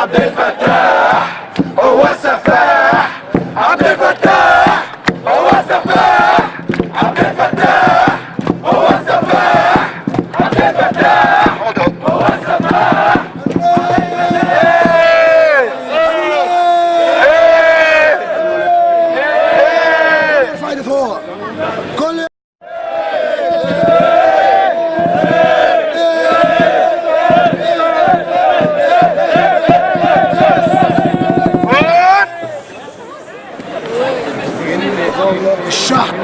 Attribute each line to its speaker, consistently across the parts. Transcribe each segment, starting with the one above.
Speaker 1: عبد الفتاح هو السفاح، عبد الفتاح هو السفاح، عبد الفتاح هو السفاح، عبد الفتاح هو السفاح.
Speaker 2: الشعب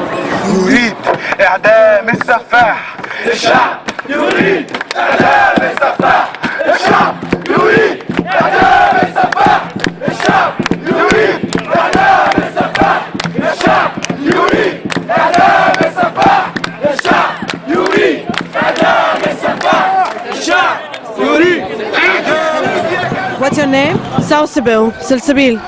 Speaker 2: يريد إعدام السفاح،
Speaker 1: الشعب يريد إعدام السفاح، الشعب يريد إعدام السفاح، الشعب يريد إعدام السفاح، الشعب يريد إعدام السفاح، الشعب يريد إعدام السفاح، الشعب يريد.
Speaker 3: What's your name?
Speaker 4: Salsabil.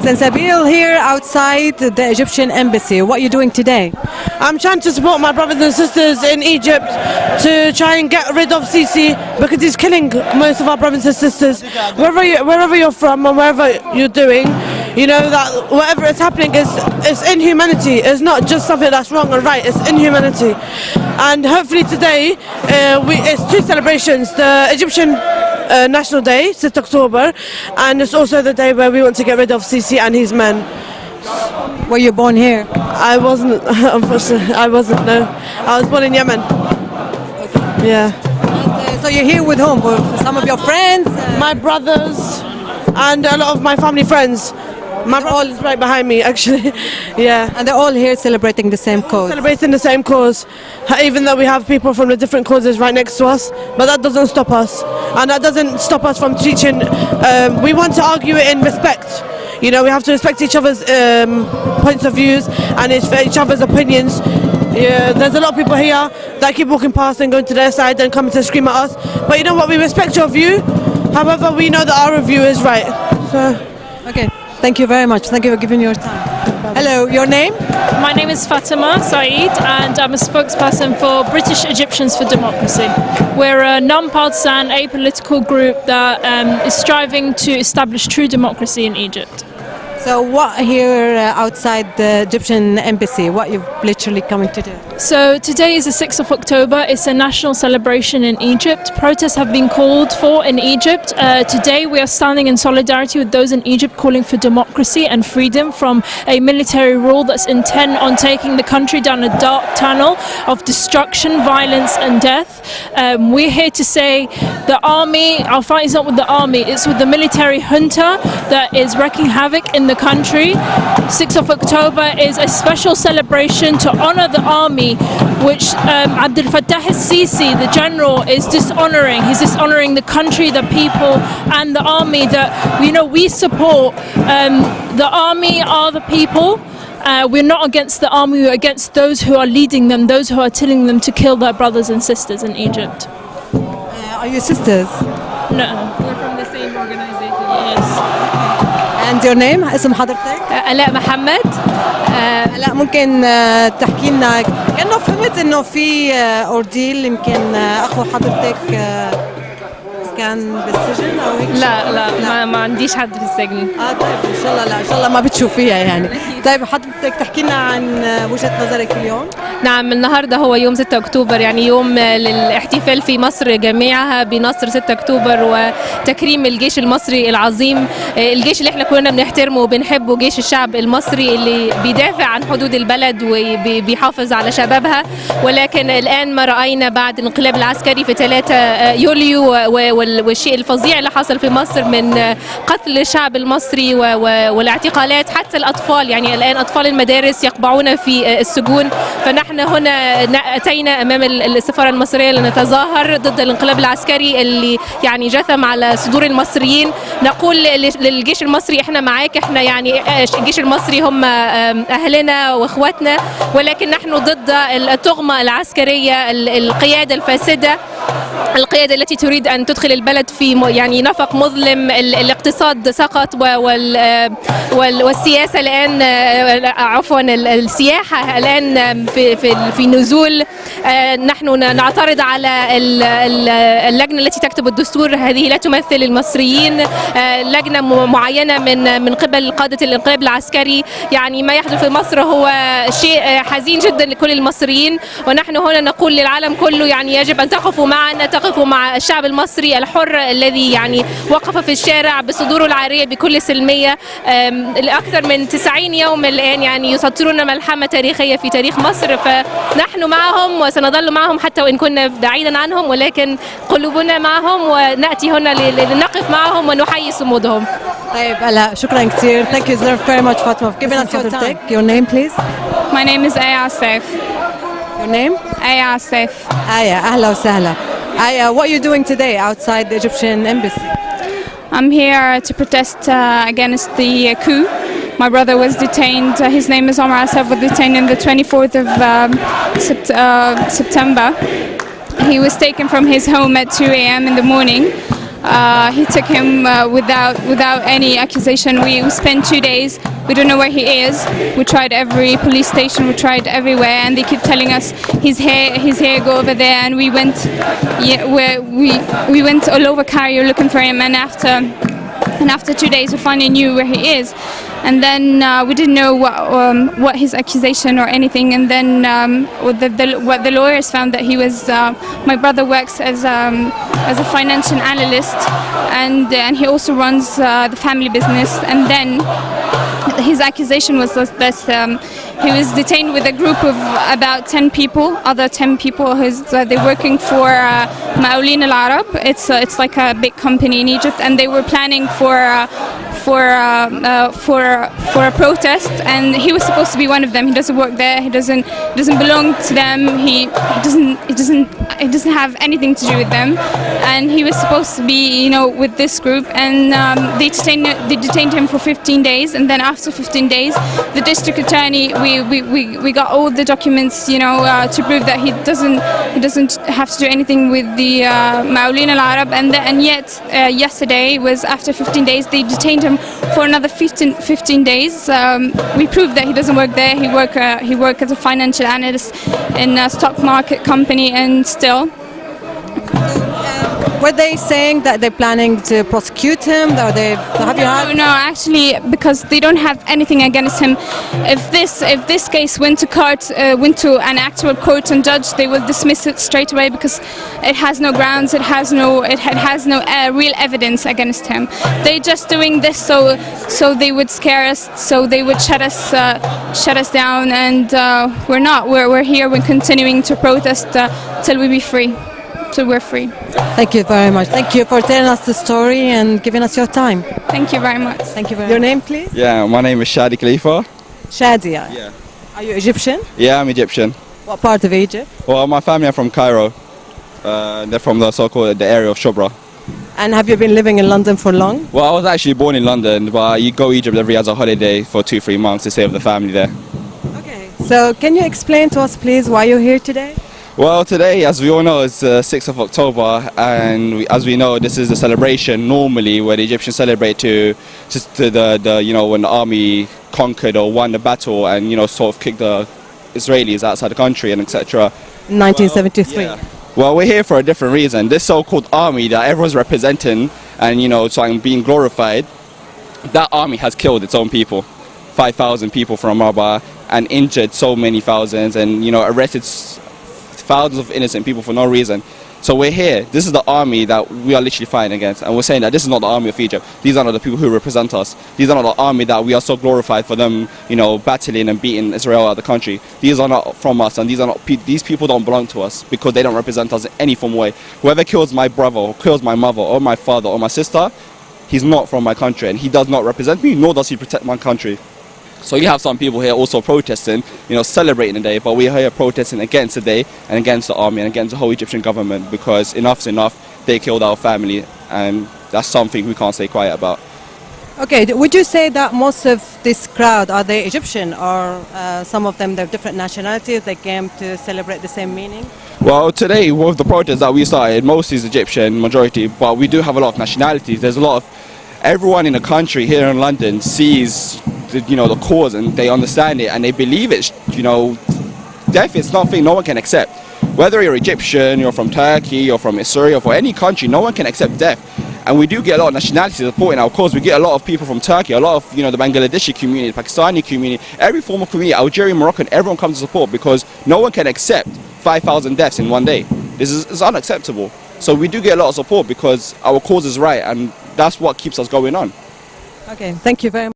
Speaker 3: Sansabil here outside the Egyptian embassy. What are you doing today?
Speaker 4: I'm trying to support my brothers and sisters in Egypt to try and get rid of Sisi because he's killing most of our brothers and sisters. Wherever you're from and wherever you're doing, you know that whatever is happening is inhumanity. It's not just something that's wrong or right, it's inhumanity. And hopefully today, it's two celebrations, the Egyptian National Day, 6 October, and it's also the day where we want to get rid of Sisi and his men.
Speaker 3: Were you born here?
Speaker 4: I wasn't, unfortunately, no. I was born in Yemen. Okay. Yeah.
Speaker 3: And, so you're here with whom? With some of your friends?
Speaker 4: My brothers and a lot of my family friends. My brother's right behind me, actually. Yeah.
Speaker 3: And they're all here celebrating the same cause?
Speaker 4: Celebrating the same cause, even though we have people from the different causes right next to us, but that doesn't stop us. And that doesn't stop us from teaching. We want to argue it in respect. You know, we have to respect each other's points of views and each other's opinions. Yeah, there's a lot of people here that keep walking past and going to their side and coming to scream at us. But you know what? We respect your view. However, we know that our view is right. So.
Speaker 3: Okay. Thank you very much. Thank you for giving your time. Hello, your name?
Speaker 5: My name is Fatima Saeed and I'm a spokesperson for British Egyptians for Democracy. We're a non-partisan, apolitical group that is striving to establish true democracy in Egypt.
Speaker 3: So what here outside the Egyptian embassy, what you've literally coming to do?
Speaker 5: So today is the 6th of October. It's a national celebration in Egypt. Protests have been called for in Egypt. Today we are standing in solidarity with those in Egypt calling for democracy and freedom from a military rule that's intent on taking the country down a dark tunnel of destruction, violence and death. We're here to say the army, our fight is not with the army, it's with the military junta that is wreaking havoc in the country. 6th of October is a special celebration to honor the army, which Abdul Fattah al-Sisi, the general, is dishonoring. He's dishonoring the country, the people and the army that, you know, we support. The army are the people. We're not against the army, we're against those who are leading them, those who are telling them to kill their brothers and sisters in Egypt.
Speaker 3: Are you sisters?
Speaker 5: No, we're from the same organization, yes.
Speaker 3: And your name? اسم حضرتك؟
Speaker 6: آلاء محمد.
Speaker 3: لا ممكن تحكي لنا كأنه فهمت إنه في أورديل يمكن أخو حضرتك كان بالسجن أو هيك؟
Speaker 6: لا ما عنديش حد في السجن.
Speaker 3: طيب إن شاء الله، لا إن شاء الله ما بتشوفيها يعني. طيب حضرتك تحكي لنا عن وجهة نظرك اليوم؟
Speaker 6: نعم، النهارده هو يوم 6 أكتوبر، يعني يوم للاحتفال في مصر جميعها بنصر 6 أكتوبر وتكريم الجيش المصري العظيم، الجيش اللي احنا كلنا بنحترمه وبنحبه، جيش الشعب المصري اللي بيدافع عن حدود البلد وبيحافظ على شبابها. ولكن الآن ما رأينا بعد الانقلاب العسكري في 3 يوليو والشيء الفظيع اللي حصل في مصر من قتل الشعب المصري والاعتقالات، حتى الأطفال، يعني الآن أطفال المدارس يقبعون في السجون. فنحن هنا أتينا أمام السفارة المصرية لنتظاهر ضد الانقلاب العسكري اللي يعني جثم على صدور المصريين. نقول للجيش المصري احنا معاك، احنا يعني الجيش المصري هم أهلنا وإخواتنا، ولكن نحن ضد الطغمة العسكرية، القيادة الفاسدة القيادة التي تريد أن تدخل البلد في يعني نفق مظلم. الاقتصاد سقط والسياسة الآن عفوا السياحة الآن في نزول. نحن نعترض على اللجنة التي تكتب الدستور، هذه لا تمثل المصريين، لجنة معينة من قبل قادة الانقلاب العسكري. يعني ما يحدث في مصر هو شيء حزين جدا لكل المصريين، ونحن هنا نقول للعالم كله يعني يجب أن تقفوا معنا، تقفوا مع الشعب المصري الحر الذي يعني وقف في الشارع بصدوره العارية بكل سلمية لأكثر من 90 يوم الآن، يعني يسطرون ملحمة تاريخية في تاريخ مصر. فنحن معهم وسنظل معهم حتى وإن كنا بعيدا عنهم، ولكن قلوبنا معهم ونأتي هنا لنقف معهم ونحيي صمودهم.
Speaker 3: طيب هلا شكرا كثير. Thank you very much Fatma for giving us your time. Your name please.
Speaker 7: My name is Ayoubi.
Speaker 3: Your name?
Speaker 7: Ayoubi.
Speaker 3: Aya, أهلا وسهلا. Aya, what are you doing today outside the Egyptian embassy?
Speaker 7: I'm here to protest against the coup. My brother was detained. His name is Omar Asaf. Was detained on the 24th of September. He was taken from his home at 2 a.m. in the morning. He took him without any accusation. We spent 2 days. We don't know where he is. We tried every police station. We tried everywhere, and they keep telling us he's here. Go over there. And we went, we went all over Cairo looking for him. And after 2 days, we finally knew where he is. And then we didn't know what his accusation or anything. And then what the lawyers found that he was. My brother works as a financial analyst, and he also runs the family business. And then his accusation was that he was detained with a group of about 10 people, other 10 people. They're working for Maqaulin al-Arab. It's like a big company in Egypt, and they were planning for a protest, and he was supposed to be one of them. He doesn't work there. He doesn't belong to them. He doesn't have anything to do with them, and he was supposed to be, with this group. And they detained him for 15 days, and then after 15 days, the district attorney, we got all the documents, to prove that he doesn't have to do anything with the Maqaulin al-Arab, and yet yesterday was after 15 days they detained him for another 15 days. We proved that he doesn't work there. He work as a financial analyst in a stock market company, and still.
Speaker 3: Were they saying that they're planning to prosecute him?
Speaker 7: No, actually, because they don't have anything against him. If this case went to an actual court and judge, they will dismiss it straight away because it has no grounds. It has no real evidence against him. They're just doing this so they would scare us, so they would shut us down, and we're not. We're here. We're continuing to protest till we be free. So we're free.
Speaker 3: Thank you very much. Thank you for telling us the story and giving us your time.
Speaker 7: Thank you very much.
Speaker 3: Thank you very much. Your name, please?
Speaker 8: Yeah, my name is Shadi Khalifa.
Speaker 3: Shadia.
Speaker 8: Yeah.
Speaker 3: Are you Egyptian?
Speaker 8: Yeah, I'm Egyptian.
Speaker 3: What part of Egypt?
Speaker 8: Well, my family are from Cairo. They're from the so-called the area of Shobra.
Speaker 3: And have you been living in London for long?
Speaker 8: Well, I was actually born in London, but you go Egypt every year as a holiday for 2-3 months to stay with the family there.
Speaker 3: Okay. So can you explain to us, please, why you're here today?
Speaker 8: Well, today, as we all know, it's the 6th of October, and as we know, this is a celebration normally where the Egyptians celebrate to the when the army conquered or won the battle and sort of kicked the Israelis outside the country and etc.
Speaker 3: 1973.
Speaker 8: Well, we're here for a different reason. This so-called army that everyone's representing and so being glorified, that army has killed its own people. 5,000 people from Rabah, and injured so many thousands, and arrested thousands of innocent people for no reason. So we're here. This is the army that we are literally fighting against, and we're saying that this is not the army of Egypt. These are not the people who represent us. These are not the army that we are so glorified for them, battling and beating Israel out of the country. These are not from us, and these people don't belong to us because they don't represent us in any form or way. Whoever kills my brother or kills my mother or my father or my sister, he's not from my country, and he does not represent me, nor does he protect my country. So you have some people here also protesting, celebrating the day, but we're here protesting against the day and against the army and against the whole Egyptian government because enough's enough. They killed our family, and that's something we can't stay quiet about.
Speaker 3: Okay, would you say that most of this crowd, are they Egyptian, or some of them, they're different nationalities, they came to celebrate the same meaning?
Speaker 8: Well, today with the protests that we started, most is Egyptian majority, but we do have a lot of nationalities. There's a lot of, everyone in the country here in London sees the cause, and they understand it, and they believe it. Death is nothing no one can accept. Whether you're Egyptian, you're from Turkey, you're from Syria, or from any country, no one can accept death. And we do get a lot of nationalities supporting our cause. We get a lot of people from Turkey, a lot of the Bangladeshi community, Pakistani community, every form of community, Algerian, Moroccan, everyone comes to support, because no one can accept 5,000 deaths in one day. This is unacceptable. So we do get a lot of support because our cause is right, and that's what keeps us going on.
Speaker 3: Okay, thank you very much.